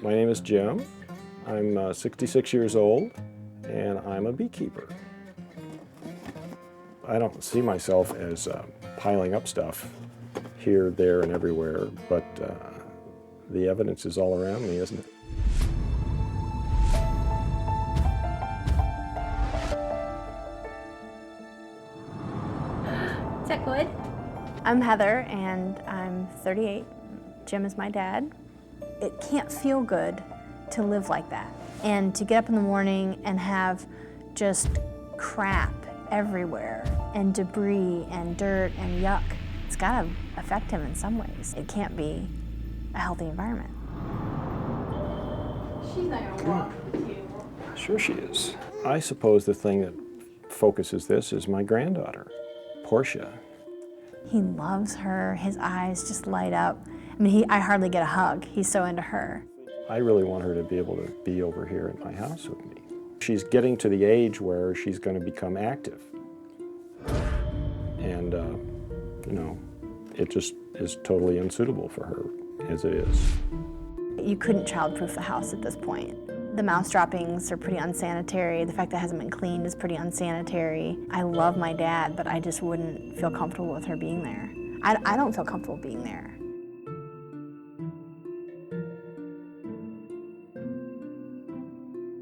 My name is Jim. I'm 66 years old, and I'm a beekeeper. I don't see myself as piling up stuff here, there, and everywhere, but the evidence is all around me, isn't it? Is that good? I'm Heather, and I'm 38. Jim is my dad. It can't feel good to live like that. And to get up in the morning and have just crap everywhere, and debris and dirt and yuck, it's gotta affect him in some ways. It can't be a healthy environment. She's not gonna walk with you. Sure she is. I suppose the thing that focuses this is my granddaughter, Portia. He loves her. His eyes just light up. I mean, I hardly get a hug. He's so into her. I really want her to be able to be over here in my house with me. She's getting to the age where she's going to become active. And, you know, it just is totally unsuitable for her as it is. You couldn't childproof the house at this point. The mouse droppings are pretty unsanitary. The fact that it hasn't been cleaned is pretty unsanitary. I love my dad, but I just wouldn't feel comfortable with her being there. I don't feel comfortable being there.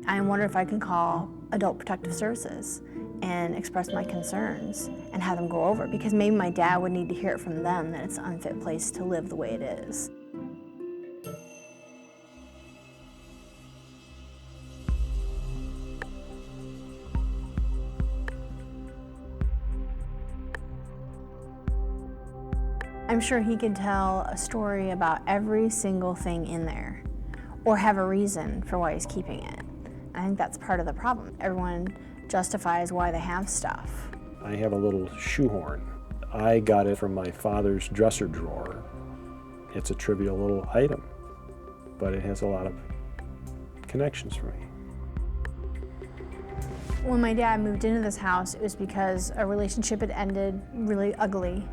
I wonder if I can call Adult Protective Services and express my concerns and have them go over it, because maybe my dad would need to hear it from them that it's an unfit place to live the way it is. I'm sure he could tell a story about every single thing in there, or have a reason for why he's keeping it. I think that's part of the problem. Everyone justifies why they have stuff. I have a little shoehorn. I got it from my father's dresser drawer. It's a trivial little item, but it has a lot of connections for me. When my dad moved into this house, it was because a relationship had ended really ugly,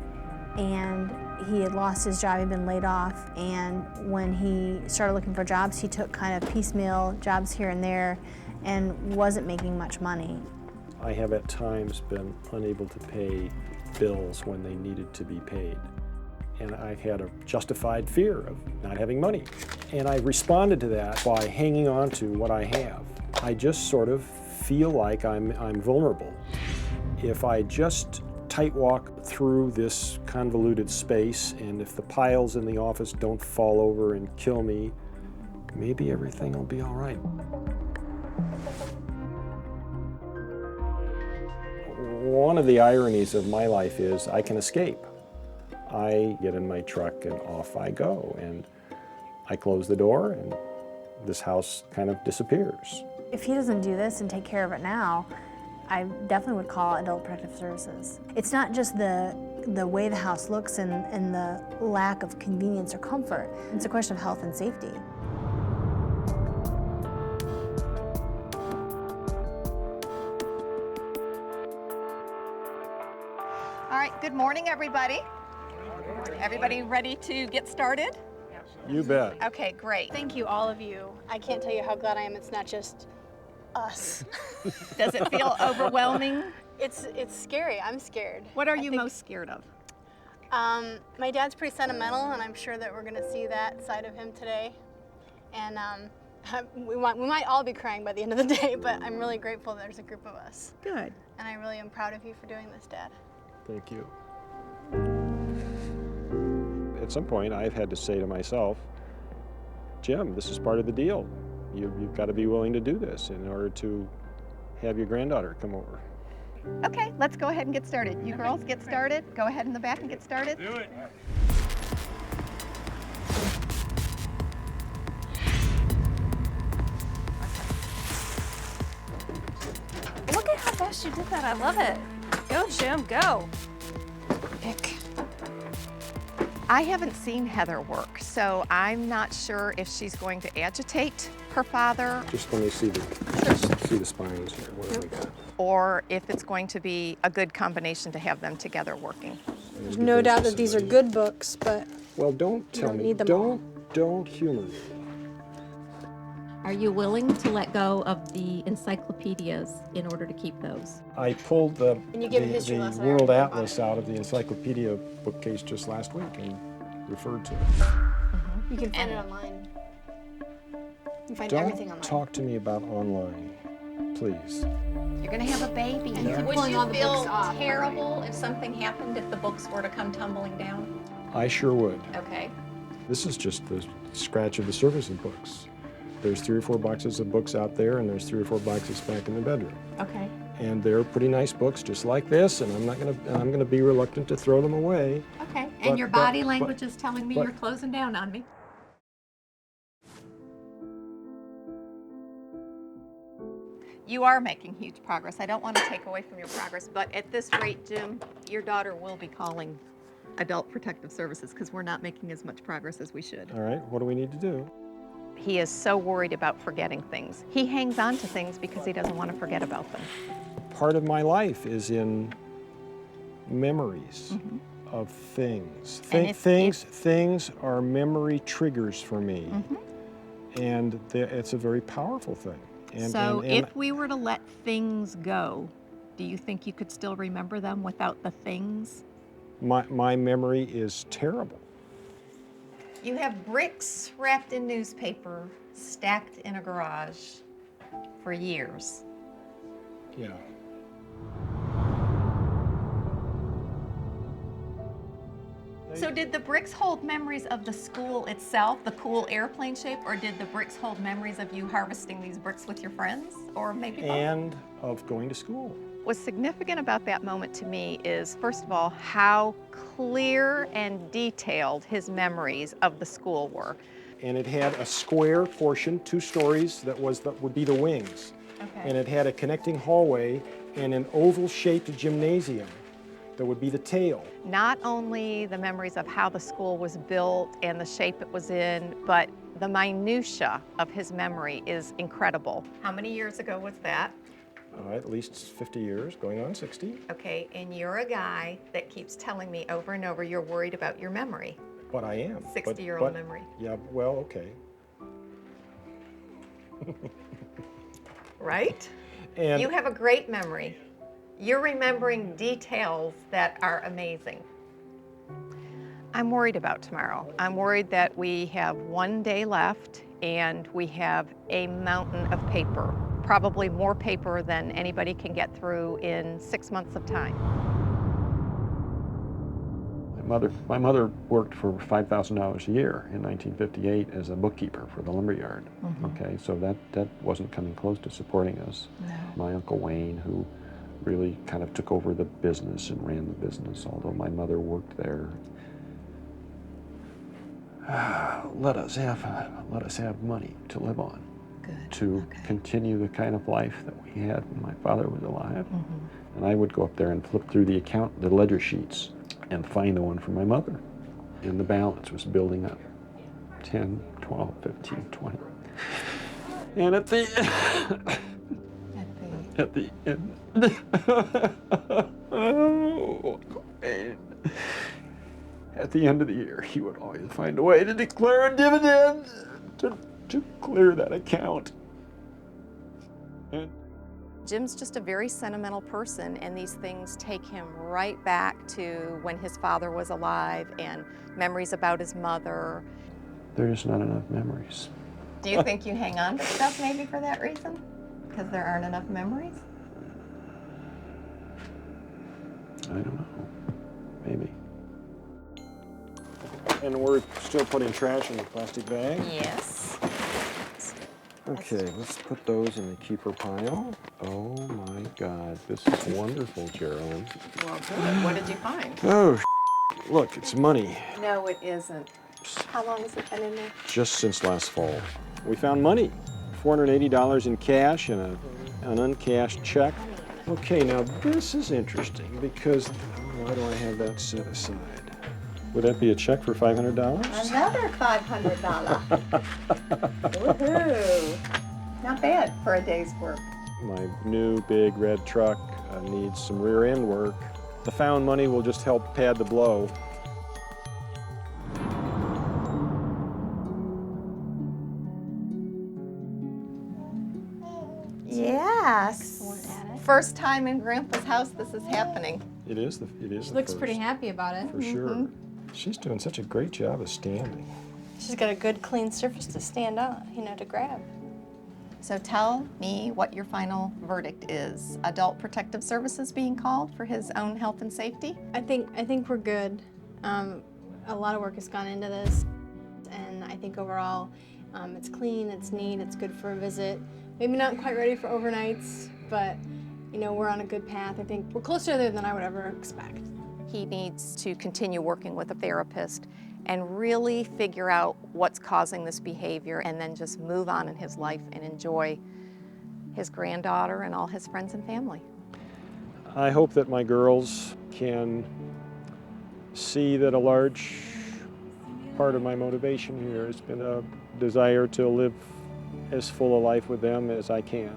and he had lost his job, he'd been laid off, and when he started looking for jobs, he took kind of piecemeal jobs here and there and wasn't making much money. I have at times been unable to pay bills when they needed to be paid. And I've had a justified fear of not having money. And I responded to that by hanging on to what I have. I just sort of feel like I'm vulnerable. If I just tight walk through this convoluted space, and if the piles in the office don't fall over and kill me, maybe everything will be all right. One of the ironies of my life is I can escape. I get in my truck and off I go, and I close the door and this house kind of disappears. If he doesn't do this and take care of it now, I definitely would call Adult Protective Services. It's not just the way the house looks and the lack of convenience or comfort. It's a question of health and safety. All right, good morning, everybody. Everybody ready to get started? You bet. Okay, great. Thank you, all of you. I can't tell you how glad I am it's not just us. Does it feel overwhelming? It's scary. I'm scared. What are you most scared of? My dad's pretty sentimental, and I'm sure that we're going to see that side of him today. And we might all be crying by the end of the day, but I'm really grateful that there's a group of us. Good. And I really am proud of you for doing this, Dad. Thank you. At some point, I've had to say to myself, Jim, this is part of the deal. You've got to be willing to do this in order to have your granddaughter come over. Okay, let's go ahead and get started. You girls get started. Go ahead in the back and get started. Do it. Look at how fast you did that. I love it. Go, Jim, go. Pick. I haven't seen Heather work, so I'm not sure if she's going to agitate her father Just let me see the spines here. What have we got? or if it's going to be a good combination to have them together working. There's no doubt that these are good books, but Well, don't tell don't me. need them all. Don't humor me. Are you willing to let go of the encyclopedias in order to keep those? I pulled the And you give a history lesson, I World already know about Atlas it. out of the encyclopedia bookcase just last week and referred to it. You can find it online. You can find everything Don't online. talk to me about online, please. You're gonna have a baby here. Would Pulling you all the feel books off. terrible if something happened if the books were to come tumbling down? I sure would. Okay. This is just the scratch of the surface of books. There's 3 or 4 boxes of books out there, and there's 3 or 4 boxes back in the bedroom. Okay. And they're pretty nice books, just like this, and I'm gonna be reluctant to throw them away. Okay. But- And your but- body but- language is telling me but- you're closing down on me. You are making huge progress. I don't want to take away from your progress, but at this rate, Jim, your daughter will be calling Adult Protective Services because we're not making as much progress as we should. All right, what do we need to do? He is so worried about forgetting things. He hangs on to things because he doesn't want to forget about them. Part of my life is in memories of things. And Things are memory triggers for me, Mm-hmm. and it's a very powerful thing. And, So and if we were to let things go, do you think you could still remember them without the things? my memory is terrible. You have bricks wrapped in newspaper stacked in a garage for years. Yeah. So did the bricks hold memories of the school itself, the cool airplane shape, or did the bricks hold memories of you harvesting these bricks with your friends, or maybe both? And of going to school. What's significant about that moment to me is, first of all, how clear and detailed his memories of the school were. And it had a square portion, 2 stories, that would be the wings. And it had a connecting hallway and an oval-shaped gymnasium that would be the tail. Not only the memories of how the school was built and the shape it was in, but the minutia of his memory is incredible. How many years ago was that? At least 50 years, going on 60. Okay, and you're a guy that keeps telling me over and over you're worried about your memory. But I am. 60-year-old memory. Yeah, well, okay. Right? And You have a great memory. You're remembering details that are amazing. I'm worried about tomorrow. I'm worried that we have 1 day left and we have a mountain of paper, probably more paper than anybody can get through in 6 months of time. my mother worked for $5,000 a year in 1958 as a bookkeeper for the lumberyard. Okay, so that wasn't coming close to supporting us. No. My Uncle Wayne, who really kind of took over the business and ran the business, although my mother worked there. Let us have money to live on, Good. to continue the kind of life that we had when my father was alive. And I would go up there and flip through the ledger sheets and find the one for my mother. And the balance was building up, 10, 12, 15, 20. And at the end, oh, at the end of the year, he would always find a way to declare a dividend to clear that account. And Jim's just a very sentimental person, and these things take him right back to when his father was alive and memories about his mother. there's not enough memories. Do you think you hang on to stuff maybe for that reason? Because there aren't enough memories? I don't know. Maybe. And we're still putting trash in the plastic bag? Yes. Okay, let's put those in the keeper pile. Oh my God, this is wonderful, Geraldine. Well, good. What did you find? Oh, look, it's money. No, it isn't. How long has it been in there? Just since last fall. We found money, $480 in cash and an uncashed check. Okay, now this is interesting because why do I have that set aside? Would that be a check for $500? Another $500. Woohoo! Not bad for a day's work. My new big red truck needs some rear end work. The found money will just help pad the blow. first time in Grandpa's house this is happening. It is She the looks first, pretty happy about it. for sure. She's doing such a great job of standing. She's got a good clean surface to stand on, you know, to grab. So tell me what your final verdict is. Adult Protective Services being called for his own health and safety? I think we're good. A lot of work has gone into this, and I think overall it's clean, it's neat, it's good for a visit. Maybe not quite ready for overnights, but you know, we're on a good path. I think we're closer there than I would ever expect. He needs to continue working with a therapist and really figure out what's causing this behavior and then just move on in his life and enjoy his granddaughter and all his friends and family. I hope that my girls can see that a large part of my motivation here has been a desire to live as full a life with them as I can.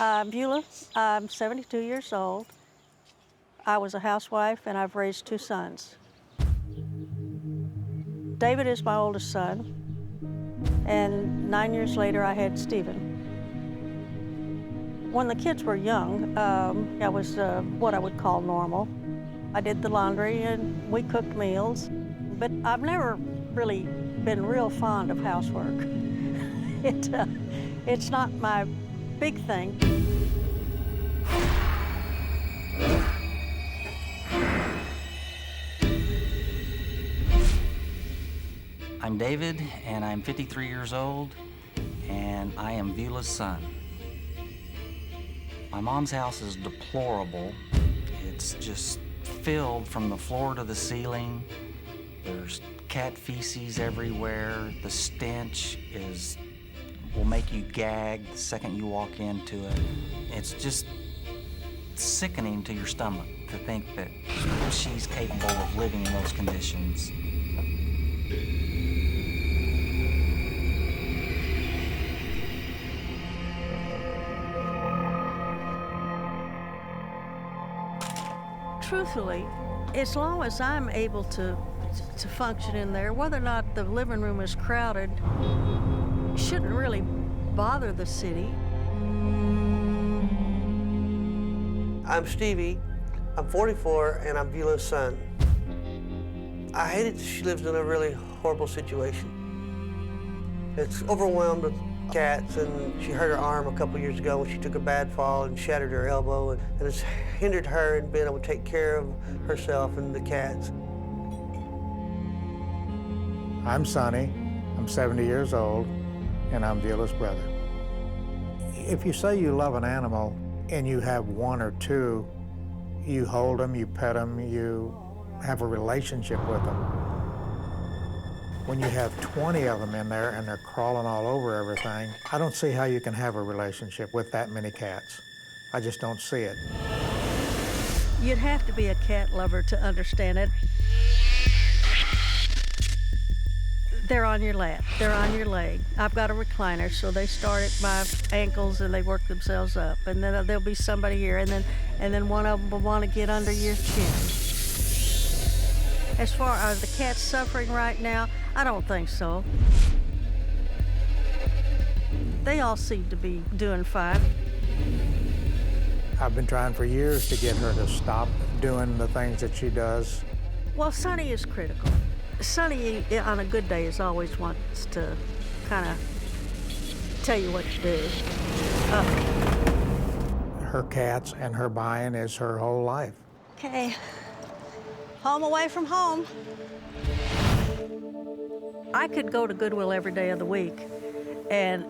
I'm Vula. I'm 72 years old. I was a housewife and I've raised 2 sons. David is my oldest son, and 9 years later I had Stephen. When the kids were young, I was what I would call normal. I did the laundry and we cooked meals, but I've never really been real fond of housework. It's not my big thing. I'm David, and I'm 53 years old, and I am Vula's son. My mom's house is deplorable. It's just filled from the floor to the ceiling. There's cat feces everywhere. The stench will make you gag the second you walk into it. It's just sickening to your stomach to think that she's capable of living in those conditions. Truthfully, as long as I'm able to function in there, whether or not the living room is crowded, shouldn't really bother the city. I'm Stevie, I'm 44, and I'm Vula's son. I hate it that she lives in a really horrible situation. It's overwhelmed with cats, and she hurt her arm a couple years ago when she took a bad fall and shattered her elbow, and it's hindered her in being able to take care of herself and the cats. I'm Sonny, I'm 70 years old, and I'm Vula's brother. If you say you love an animal and you have 1 or 2, you hold them, you pet them, you have a relationship with them. When you have 20 of them in there and they're crawling all over everything, I don't see how you can have a relationship with that many cats. I just don't see it. You'd have to be a cat lover to understand it. They're on your lap, they're on your leg. I've got a recliner, so they start at my ankles and they work themselves up. And then there'll be somebody here, and then one of them will want to get under your chin. As far as the cats suffering right now, I don't think so. They all seem to be doing fine. I've been trying for years to get her to stop doing the things that she does. Well, Sonny is critical. Sonny, on a good day, is always wants to kind of tell you what to do. Her cats and her buying is her whole life. Okay, home away from home. I could go to Goodwill every day of the week, and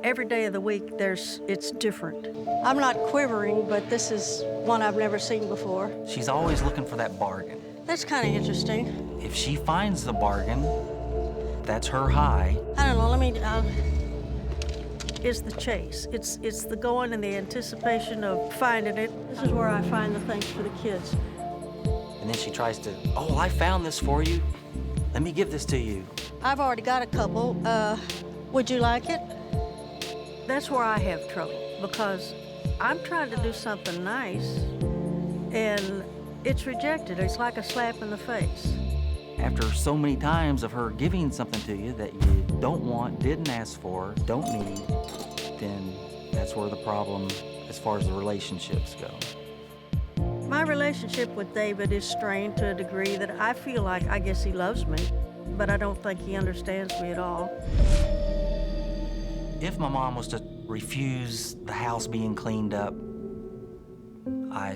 every day of the week it's different. I'm not quivering, but this is one I've never seen before. She's always looking for that bargain. That's kind of interesting. If she finds the bargain, that's her high. I don't know, it's the chase. It's the going and the anticipation of finding it. This is where I find the things for the kids. And then she tries to, oh, I found this for you. Let me give this to you. I've already got a couple. Would you like it? That's where I have trouble, because I'm trying to do something nice, and it's rejected. It's like a slap in the face. After so many times of her giving something to you that you don't want, didn't ask for, don't need, then that's where the problem as far as the relationships go. My relationship with David is strained to a degree that I feel like I guess he loves me, but I don't think he understands me at all. If my mom was to refuse the house being cleaned up, I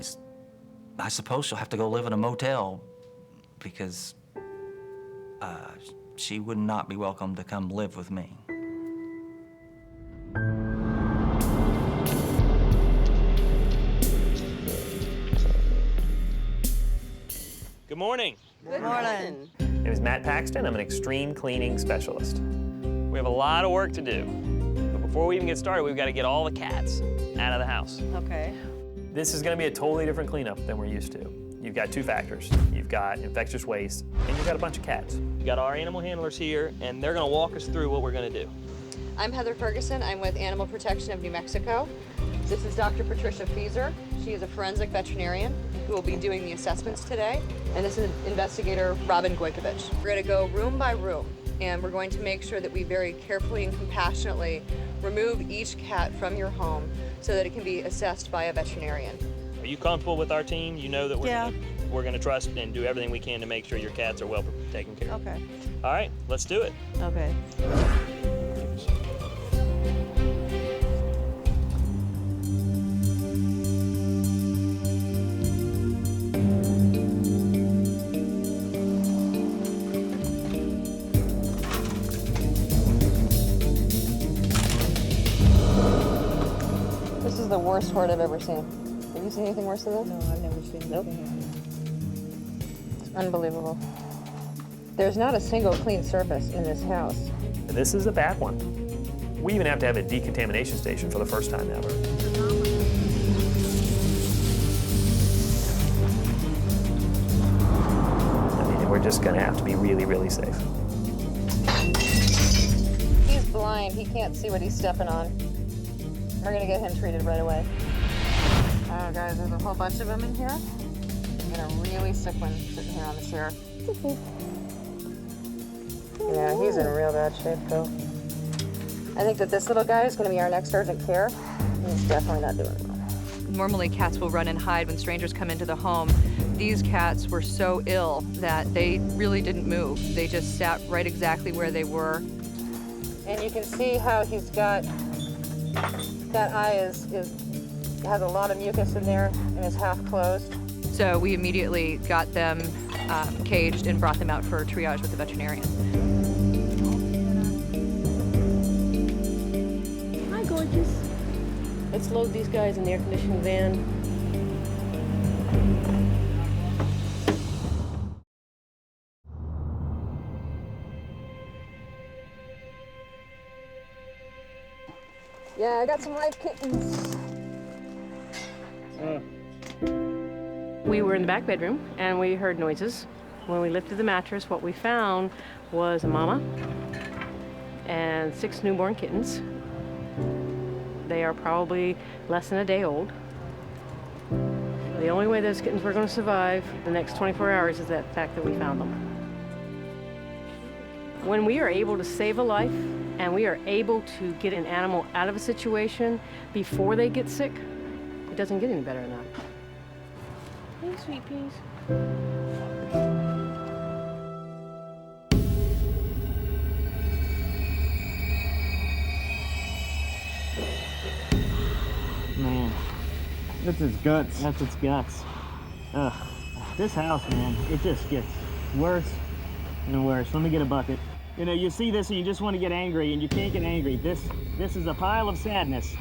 suppose she'll have to go live in a motel because she would not be welcome to come live with me. Good morning. Good morning. My name is Matt Paxton. I'm an extreme cleaning specialist. We have a lot of work to do. But before we even get started, we've got to get all the cats out of the house. Okay. This is going to be a totally different cleanup than we're used to. You've got two factors. You've got infectious waste, and you've got a bunch of cats. We've got our animal handlers here, and they're going to walk us through what we're going to do. I'm Heather Ferguson. I'm with Animal Protection of New Mexico. This is Dr. Patricia Fieser. She is a forensic veterinarian who will be doing the assessments today. And this is investigator Robin Gojkovic. We're going to go room by room, and we're going to make sure that we very carefully and compassionately remove each cat from your home so that it can be assessed by a veterinarian. Are you comfortable with our team? You know that we're going to trust and do everything we can to make sure your cats are well taken care of. Okay. All right, let's do it. Okay. This is the worst hoard I've ever seen. Have you seen anything worse than this? No, I've never seen anything. It's unbelievable. There's not a single clean surface in this house. This is a bad one. We even have to have a decontamination station for the first time ever. I mean, we're just gonna have to be really, really safe. He's blind. He can't see what he's stepping on. We're gonna get him treated right away. Oh, guys, there's a whole bunch of them in here. And a really sick one sitting here on the chair. Yeah, he's in real bad shape, though. I think that this little guy is going to be our next urgent care. He's definitely not doing well. Normally, cats will run and hide when strangers come into the home. These cats were so ill that they really didn't move. They just sat right exactly where they were. And you can see how he's got, that eye has a lot of mucus in there and is half closed. So we immediately got them caged and brought them out for triage with the veterinarian. Hi, gorgeous. Let's load these guys in the air-conditioned van. Yeah, I got some live kittens. We were in the back bedroom and we heard noises. When we lifted the mattress, what we found was a mama and 6 newborn kittens. They are probably less than a day old. The only way those kittens were going to survive the next 24 hours is that fact that we found them. When we are able to save a life and we are able to get an animal out of a situation before they get sick, it doesn't get any better than that. Hey, sweet peas. Man, that's its guts. That's its guts. Ugh. This house, man, it just gets worse and worse. Let me get a bucket. You know, you see this and you just want to get angry, and you can't get angry. This is a pile of sadness.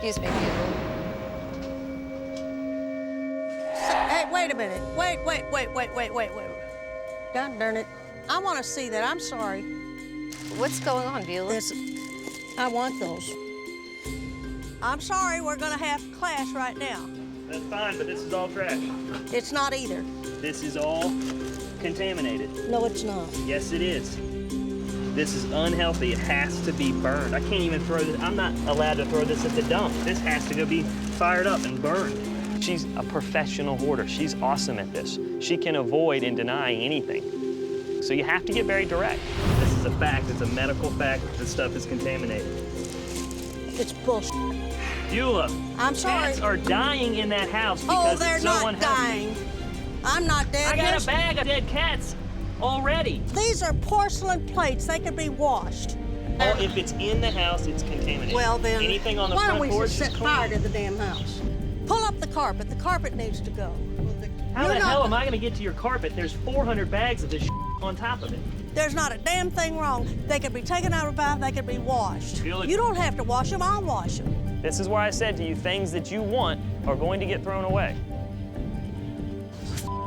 Excuse me. Hey, wait a minute. Wait. God darn it. I want to see that. I'm sorry. What's going on, Vula? I want those. I'm sorry, we're going to have class right now. That's fine, but this is all trash. It's not either. This is all contaminated. No, it's not. Yes, it is. This is unhealthy. It has to be burned. I can't even throw this. I'm not allowed to throw this at the dump. This has to go be fired up and burned. She's a professional hoarder. She's awesome at this. She can avoid and deny anything. So you have to get very direct. This is a fact. It's a medical fact that this stuff is contaminated. It's bullshit. Vula, I'm sorry. cats are dying in that house because they're it's not so unhealthy. dying. I'm not dead. I got a bag of dead cats already. These are porcelain plates. They could be washed. Oh, if it's in the house, it's contaminated. Well, then, anything on the why don't front we porch just is set clean. fire to the damn house? Pull up the carpet. The carpet needs to go. How the hell am I going to get to your carpet? There's 400 bags of this on top of it. There's not a damn thing wrong. They could be taken out of a bath. They could be washed. You don't have to wash them. I'll wash them. This is why I said to you, things that you want are going to get thrown away.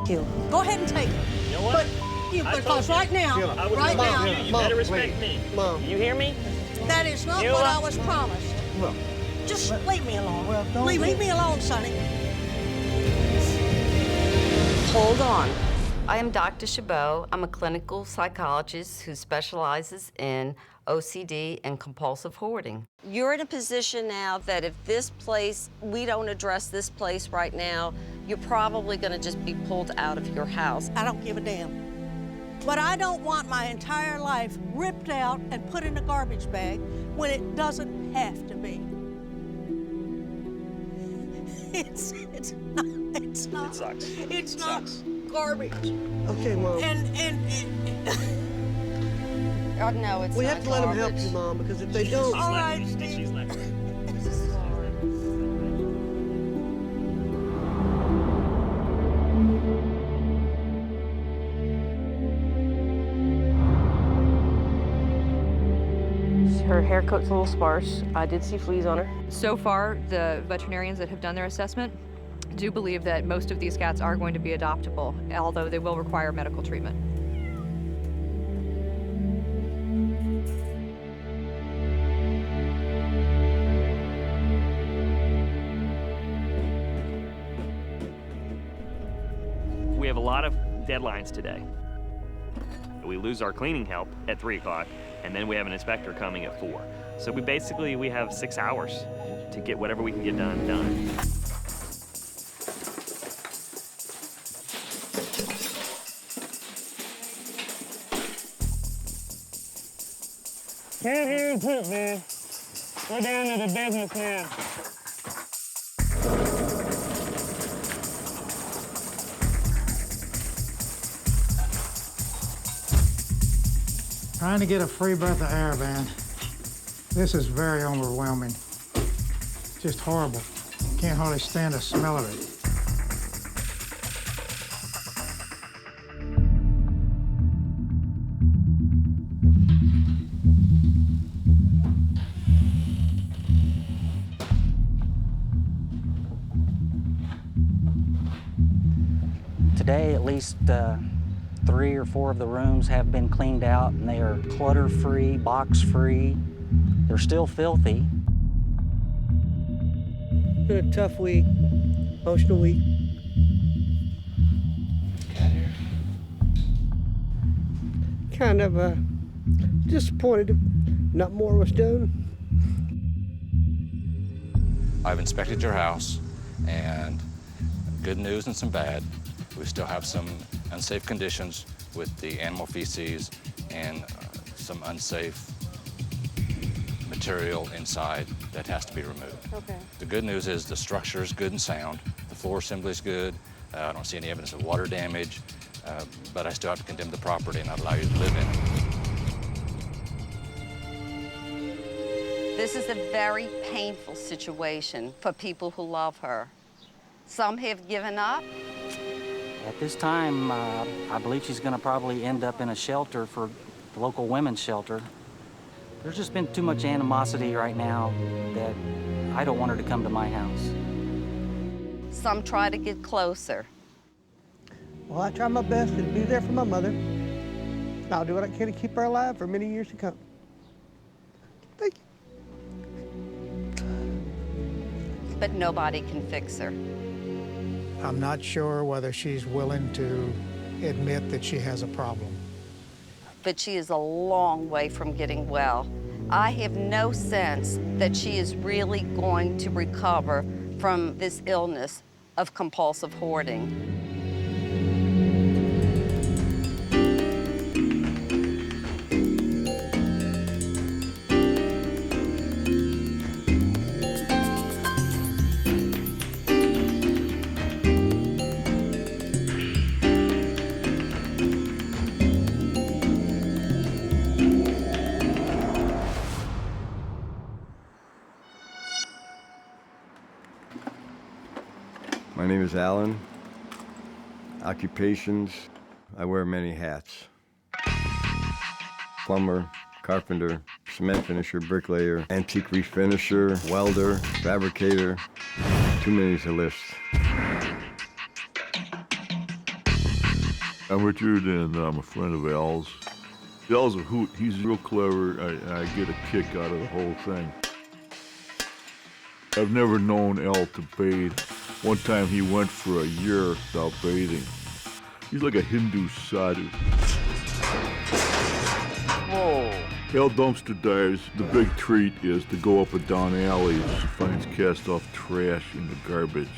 You. Go ahead and take them. You know what? But because right now, right now, you better respect me. Mom. You hear me? that is not what I was promised. Well, just leave me alone. Well, don't leave me alone, Sonny. Hold on. I am Dr. Chabot. I'm a clinical psychologist who specializes in OCD and compulsive hoarding. You're in a position now that if this place, we don't address this place right now, you're probably gonna just be pulled out of your house. I don't give a damn. But I don't want my entire life ripped out and put in a garbage bag when it doesn't have to be. It's not. It sucks. It's not garbage. Okay, Mom. Oh, no, it's we not have to let them help garbage. you, Mom, because if they don't... All right. Her haircut's a little sparse. I did see fleas on her. So far, the veterinarians that have done their assessment do believe that most of these cats are going to be adoptable, although they will require medical treatment. We have a lot of deadlines today. We lose our cleaning help at 3 o'clock, and then we have an inspector coming at 4. So we have 6 hours to get whatever we can get done. Can't hear and poop, man. We're down to the business now. Trying to get a free breath of air, man. This is very overwhelming. Just horrible. Can't hardly stand the smell of it. Today, at least 3 or 4 of the rooms have been cleaned out, and they are clutter-free, box-free. They're still filthy. Been a tough week, emotional week. Kind of disappointed not more was done. I've inspected your house, and good news and some bad. We still have some unsafe conditions with the animal feces and some unsafe material inside that has to be removed. Okay. The good news is the structure is good and sound. The floor assembly is good. I don't see any evidence of water damage, but I still have to condemn the property and not allow you to live in it. This is a very painful situation for people who love her. Some have given up. At this time, I believe she's going to probably end up in a shelter for the local women's shelter. There's just been too much animosity right now that I don't want her to come to my house. Some try to get closer. Well, I try my best to be there for my mother. I'll do what I can to keep her alive for many years to come. Thank you. But nobody can fix her. I'm not sure whether she's willing to admit that she has a problem. But she is a long way from getting well. I have no sense that she is really going to recover from this illness of compulsive hoarding. My name is Allan. Occupations, I wear many hats. Plumber, carpenter, cement finisher, bricklayer, antique refinisher, welder, fabricator. Too many to list. I'm Richard, and I'm a friend of Al's. Al's a hoot. He's real clever. I get a kick out of the whole thing. I've never known Al to bathe. One time he went for a year without bathing. He's like a Hindu sadhu. Whoa. Al dumpster dives. The big treat is to go up and down alleys. He finds cast-off trash in the garbage.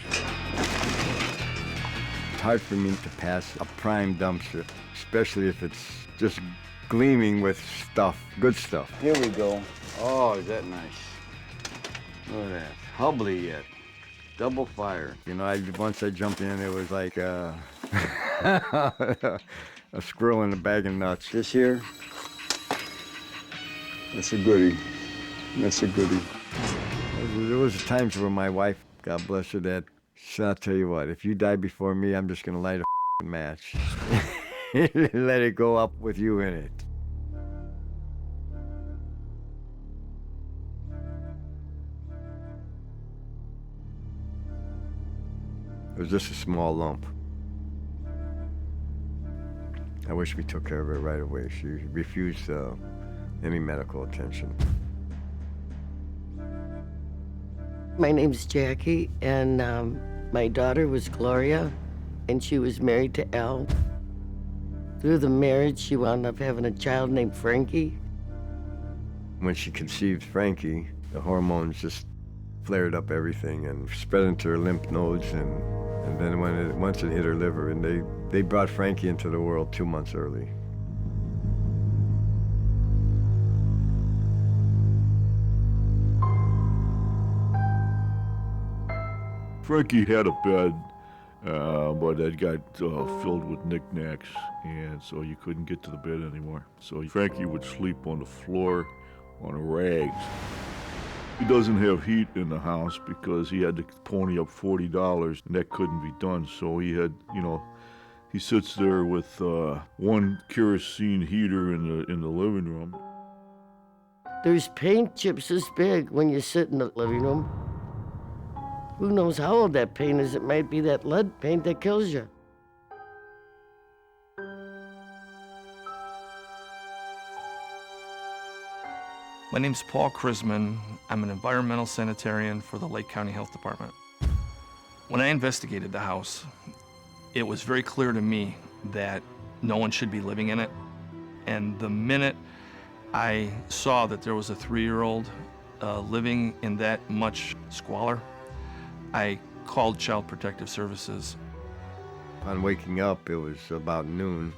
It's hard for me to pass a prime dumpster, especially if it's just gleaming with stuff, good stuff. Here we go. Oh, is that nice? Look at that. Hubbly yet. Double fire. You know, once I jumped in, it was like a squirrel in a bag of nuts. This here, that's a goodie. That's a goodie. There was times where my wife, God bless her, that she said, I'll tell you what, if you die before me, I'm just gonna light a match. Let it go up with you in it. It was just a small lump. I wish we took care of it right away. She refused any medical attention. My name's Jackie, and my daughter was Gloria, and she was married to Al. Through the marriage, she wound up having a child named Frankie. When she conceived Frankie, the hormones just flared up everything and spread into her lymph nodes, and then once it hit her liver, and they brought Frankie into the world 2 months early. Frankie had a bed, but it got filled with knickknacks, and so you couldn't get to the bed anymore. So Frankie would sleep on the floor on rags. He doesn't have heat in the house because he had to pony up $40, and that couldn't be done. So he had, he sits there with one kerosene heater in the living room. There's paint chips this big when you sit in the living room. Who knows how old that paint is? It might be that lead paint that kills you. My name's Paul Krisman. I'm an environmental sanitarian for the Lake County Health Department. When I investigated the house, it was very clear to me that no one should be living in it. And the minute I saw that there was a 3-year-old living in that much squalor, I called Child Protective Services. Upon waking up, it was about noon.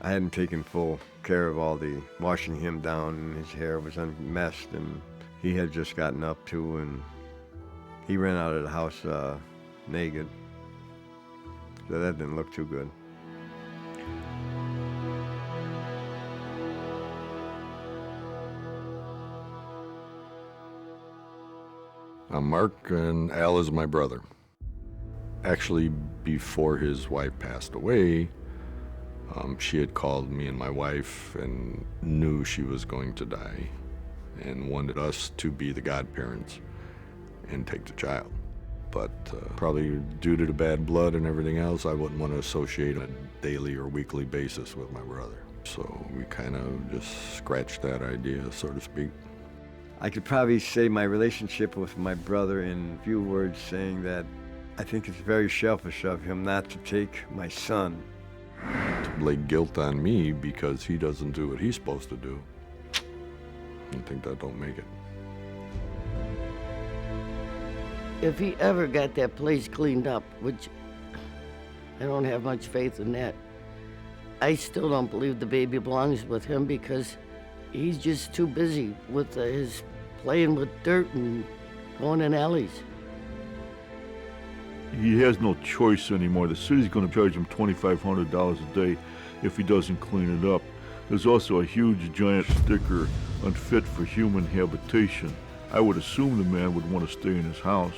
I hadn't taken full care of all the washing him down, and his hair was unmessed, and he had just gotten up too, and he ran out of the house naked. So that didn't look too good. I'm Mark, and Al is my brother. Actually, before his wife passed away, she had called me and my wife and knew she was going to die and wanted us to be the godparents and take the child. But probably due to the bad blood and everything else, I wouldn't want to associate on a daily or weekly basis with my brother. So we kind of just scratched that idea, so to speak. I could probably say my relationship with my brother in a few words, saying that I think it's very selfish of him not to take my son To lay guilt on me because he doesn't do what he's supposed to do, I think that don't make it. If he ever got that place cleaned up, which I don't have much faith in that, I still don't believe the baby belongs with him because he's just too busy with his playing with dirt and going in alleys. He has no choice anymore. The city's going to charge him $2,500 a day if he doesn't clean it up. There's also a huge giant sticker, unfit for human habitation. I would assume the man would want to stay in his house.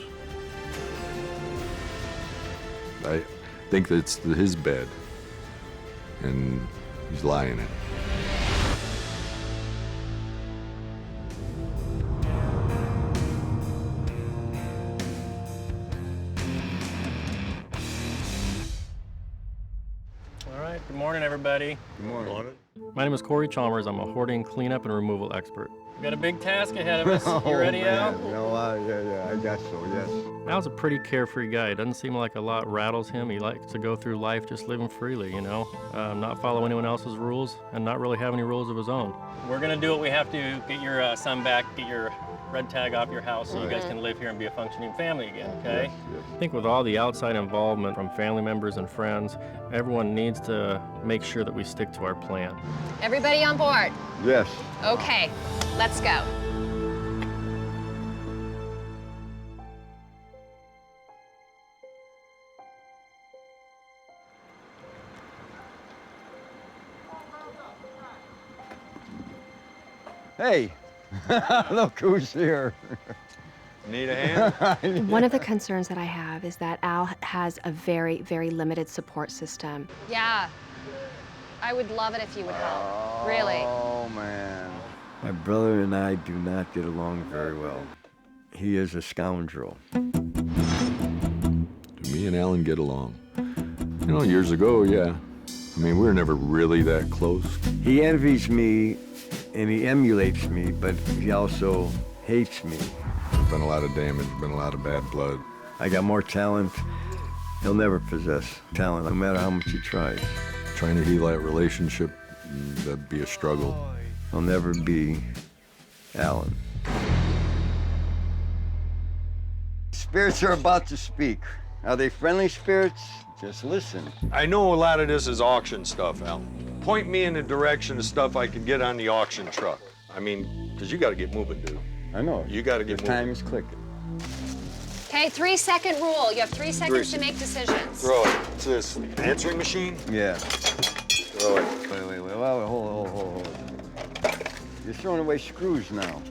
I think that it's his bed, and he's lying in it. All right, good morning, everybody. Good morning. My name is Corey Chalmers. I'm a hoarding, cleanup, and removal expert. We've got a big task ahead of us. You ready, Al? No, I guess so, yes. Al's a pretty carefree guy. It doesn't seem like a lot rattles him. He likes to go through life just living freely, you know, not follow anyone else's rules and not really have any rules of his own. We're going to do what we have to, get your son back, get your red tag off your house so you guys can live here and be a functioning family again, okay? Yes, yes. I think with all the outside involvement from family members and friends, everyone needs to make sure that we stick to our plan. Everybody on board? Yes. Okay, let's go. Hey, look who's here. Need a hand? One of the concerns that I have is that Al has a very, very limited support system. Yeah, I would love it if you would help, really. Oh, man. My brother and I do not get along very well. He is a scoundrel. Me and Allan get along. You know, years ago, yeah. I mean, we were never really that close. He envies me and he emulates me, but he also hates me. There's been a lot of damage, been a lot of bad blood. I got more talent. He'll never possess talent, no matter how much he tries. Trying to heal that relationship, that'd be a struggle. I'll never be Allan. Spirits are about to speak. Are they friendly spirits? Just listen. I know a lot of this is auction stuff, Al. Point me in the direction of stuff I could get on the auction truck. I mean, because you got to get moving, dude. I know. You got to get moving. Time is clicking. Okay, 3-second rule. You have 3 seconds to make decisions. Throw it. It's this answering machine. Yeah. Throw it. Wait, hold. You're throwing away screws now.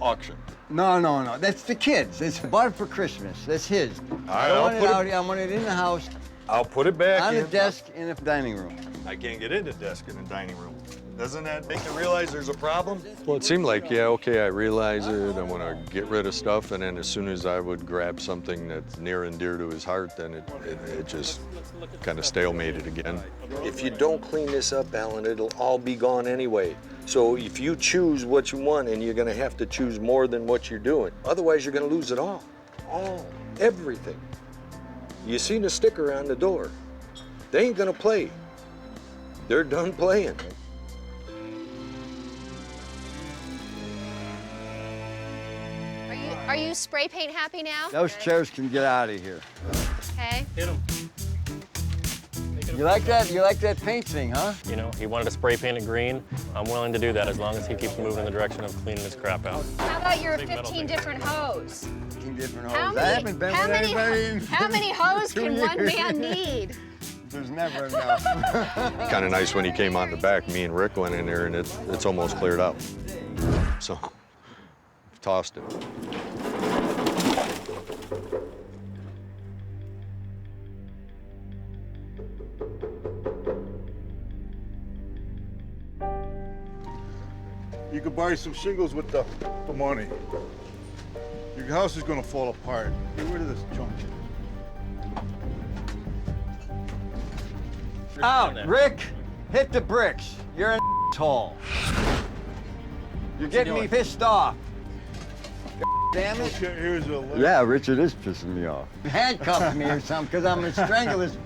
Auction. No. That's the kids. It's bought for Christmas. That's his. All right, I want it out here. I want it in the house. I'll put it back on in. the desk in the dining room. I can't get in the desk in the dining room. Doesn't that make you realize there's a problem? Well, it seemed like, yeah, okay, I realize it. I want to get rid of stuff, and then as soon as I would grab something that's near and dear to his heart, then it just kind of stalemated again. If you don't clean this up, Allan, it'll all be gone anyway. So if you choose what you want, and you're going to have to choose more than what you're doing, otherwise you're going to lose it all. Everything. You seen the sticker on the door. They ain't going to play. They're done playing. Are you spray paint happy now? Those chairs can get out of here. Okay. Hit him. You like that? You like that paint thing, huh? You know, he wanted to spray paint it green. I'm willing to do that as long as he keeps moving in the direction of cleaning his crap out. How about your 15 different hoes? 15 different How hoes. many- I haven't been how with many- anybody in how many hoes 2 can one years. man need? There's never enough. Kind of nice when he came on the back. Me and Rick went in there, and it's almost cleared out. So, tossed it. You could buy some shingles with the money. Your house is gonna fall apart. Get rid of this junk. Out, Rick! Hit the bricks. You're an asshole. You're getting me pissed off. Damn it. Okay, here's a letter. Yeah, Richard is pissing me off. Handcuff me or something, because I'm gonna strangle this.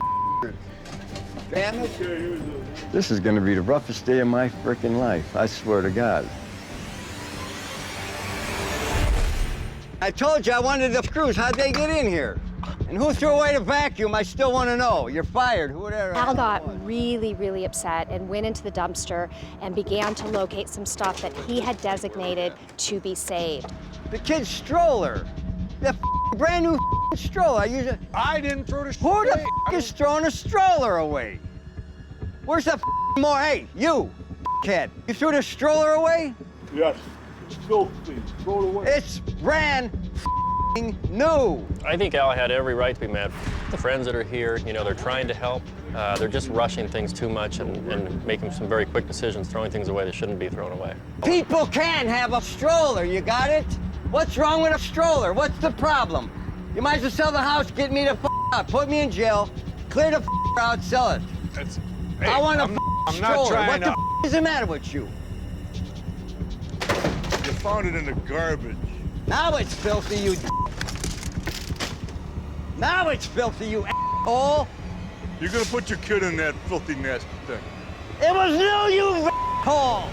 damn it. This is gonna be the roughest day of my frickin' life, I swear to God. I told you I wanted the screws. How'd they get in here? And who threw away the vacuum? I still want to know. You're fired, whoever. Al got really, really upset and went into the dumpster and began to locate some stuff that he had designated to be saved. The kid's stroller. The brand new stroller. I didn't throw the Who the is throwing a stroller away? Where's the more? Hey, you, kid. You threw the stroller away? Yes. It's filthy. Throw it away. It's brand new. I think Al had every right to be mad. The friends that are here, you know, they're trying to help. They're just rushing things too much and making some very quick decisions, throwing things away that shouldn't be thrown away. People can have a stroller, you got it? What's wrong with a stroller? What's the problem? You might as well sell the house, get me the out, put me in jail, clear the out, sell it. Hey, I want a I'm stroller. not trying What to... the is the matter with you? You found it in the garbage. Now it's filthy, you Now it's filthy, you asshole. You're gonna put your kid in that filthy, nasty thing. It was new, you asshole.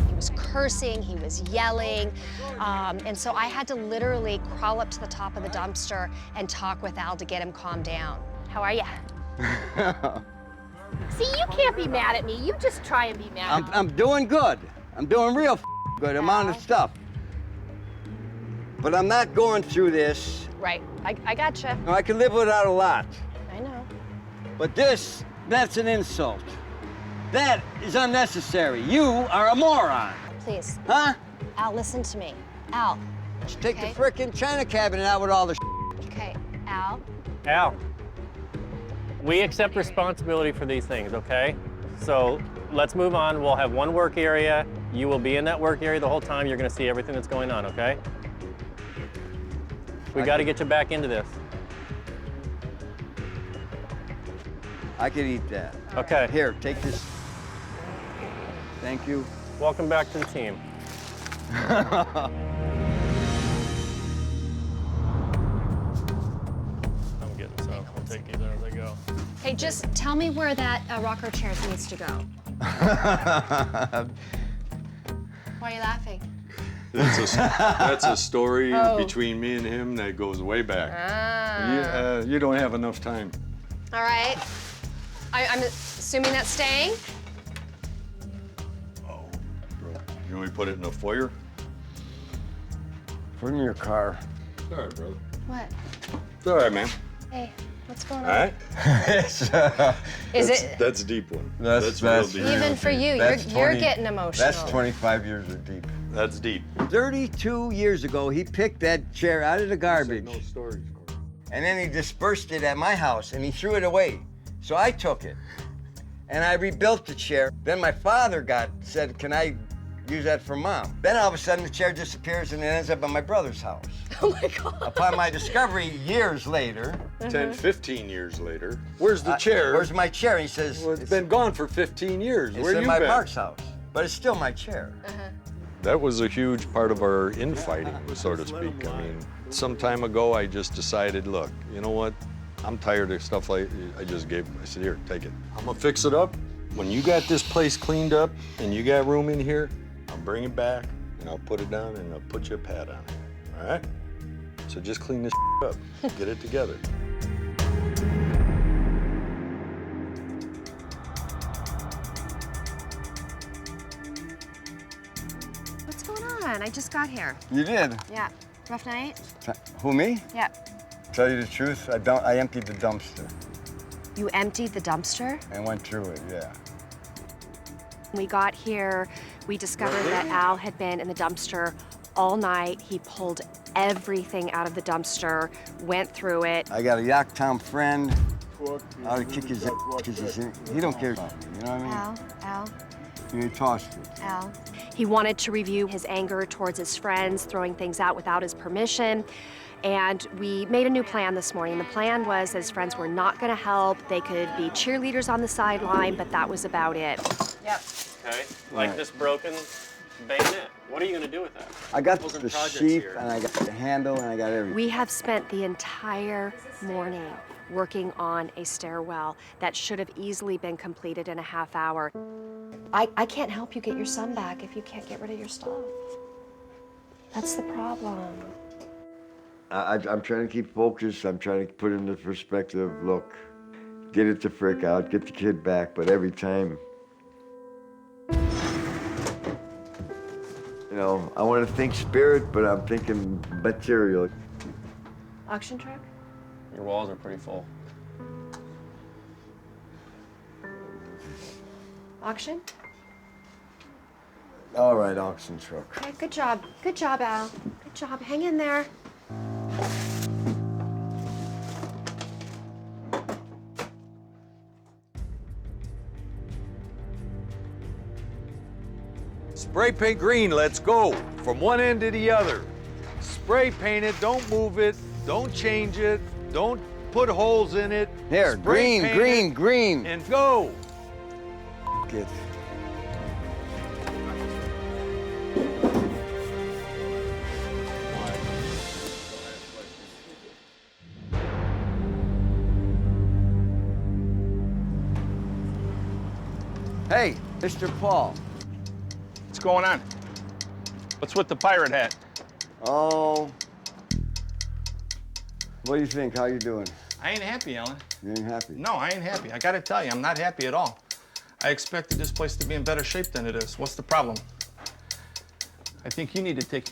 He was cursing, he was yelling, and so I had to literally crawl up to the top of the dumpster and talk with Al to get him calmed down. How are you? See, you can't be mad at me. You just try and be mad at me. I'm doing good. I'm doing real good amount of stuff. But I'm not going through this. Right, I gotcha. No, I can live without a lot. I know. But that's an insult. That is unnecessary. You are a moron. Please. Huh? Al, listen to me. Al. Just take the frickin' china cabinet out with all the Okay, Al. Al, we accept responsibility for these things, okay? So let's move on. We'll have one work area. You will be in that work area the whole time. You're gonna see everything that's going on, okay? We gotta get you back into this. I could eat that. Okay. Here, take this. Thank you. Welcome back to the team. I'm getting some. I'll take these as they go. Hey, just tell me where that rocker chair needs to go. Why are you laughing? That's a story Oh. between me and him that goes way back. Ah. You don't have enough time. All right. I'm assuming that's staying? You want me to put it in the foyer? Put it in your car. It's all right, brother. What? It's all right, man. Hey, what's going All on? right? Is it? That's a deep one. That's real deep. Even for you, you're getting emotional. That's 25 years of deep. That's deep. 32 years ago, he picked that chair out of the garbage. No stories. And then he dispersed it at my house and he threw it away. So I took it and I rebuilt the chair. Then my father said, can I use that for mom? Then all of a sudden the chair disappears and it ends up at my brother's house. Oh my God. Upon my discovery years later. 10, 15 years later. Where's the chair? Where's my chair? He says, well, it's been gone for 15 years. It's Where in you my been? Mark's house, but it's still my chair. That was a huge part of our infighting, so to speak. I mean, some time ago, I just decided, look, you know what? I'm tired of stuff like, I said, here, take it. I'm gonna fix it up. When you got this place cleaned up and you got room in here, I'll bring it back and I'll put it down and I'll put you a pad on it, all right? So just clean this up, get it together. What's going on? I just got here. You did? Yeah. Rough night? Who, me? Yeah. Tell you the truth, I emptied the dumpster. You emptied the dumpster? I went through it, yeah. We got here, we discovered that Al had been in the dumpster all night. He pulled everything out of the dumpster, went through it. I got a Yorktown friend. I'll kick his ass because he don't care about me, you know what I mean? Al. He tossed it. Al. He wanted to review his anger towards his friends, throwing things out without his permission. And we made a new plan this morning. The plan was that his friends were not gonna help. They could be cheerleaders on the sideline, but that was about it. Yep. Okay, like this broken bayonet. What are you going to do with that? I got Those are the projects sheath, here. and I got the handle, and I got everything. We have spent the entire morning working on a stairwell that should have easily been completed in a half hour. I can't help you get your son back if you can't get rid of your stuff. That's the problem. I'm trying to keep focused. I'm trying to put it into perspective. Look, get it the frick out, get the kid back, but every time, you know, I want to think spirit, but I'm thinking material. Auction truck? Your walls are pretty full. Auction? All right, auction truck. Okay, good job. Good job, Al. Good job. Hang in there. Spray paint green, let's go. From one end to the other. Spray paint it, don't move it, don't change it, don't put holes in it. Here, Spray green, paint green, it, green. and go. Get. Hey, Mr. Paul. What's going on? What's with the pirate hat? Oh. What do you think? How you doing? I ain't happy, Allan. You ain't happy? No, I ain't happy. I gotta tell you, I'm not happy at all. I expected this place to be in better shape than it is. What's the problem? I think you need to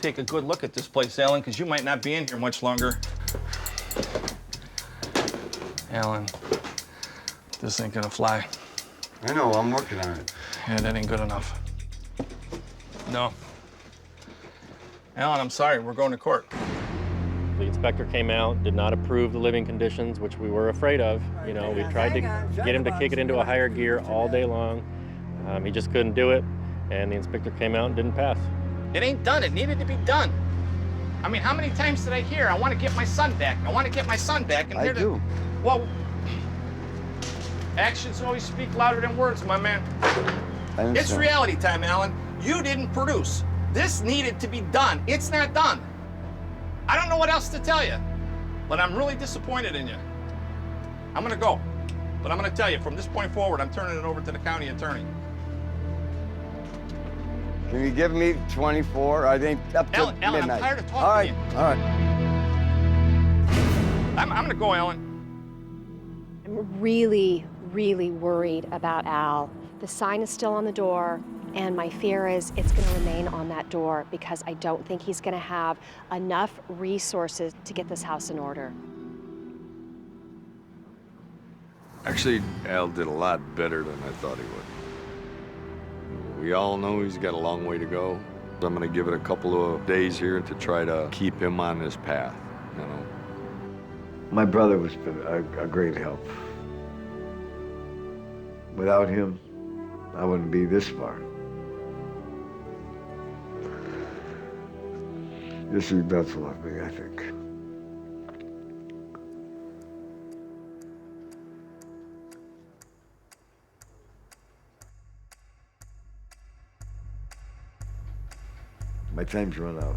take a good look at this place, Allan, because you might not be in here much longer. Allan, this ain't gonna fly. I know, I'm working on it. Yeah, that ain't good enough. No. Allan, I'm sorry, we're going to court. The inspector came out, did not approve the living conditions, which we were afraid of. You know, we tried to get him to kick it into a higher gear all day long. He just couldn't do it, and the inspector came out and didn't pass. It ain't done. It needed to be done. I mean, how many times did I hear, I want to get my son back? I want to get my son back. And I do. Well, actions always speak louder than words, my man. It's reality time, Allan. You didn't produce. This needed to be done. It's not done. I don't know what else to tell you, but I'm really disappointed in you. I'm gonna go, but I'm gonna tell you, from this point forward, I'm turning it over to the county attorney. Can you give me 24? I think up to Allan, midnight. I'm tired of talking All right, to you. all right. I'm gonna go, Allan. I'm really, really worried about Al. The sign is still on the door, and my fear is it's going to remain on that door because I don't think he's going to have enough resources to get this house in order. Actually, Al did a lot better than I thought he would. We all know he's got a long way to go. I'm going to give it a couple of days here to try to keep him on this path, you know. My brother was a great help. Without him, I wouldn't be this far. This is nuts of me, I think. My time's run out.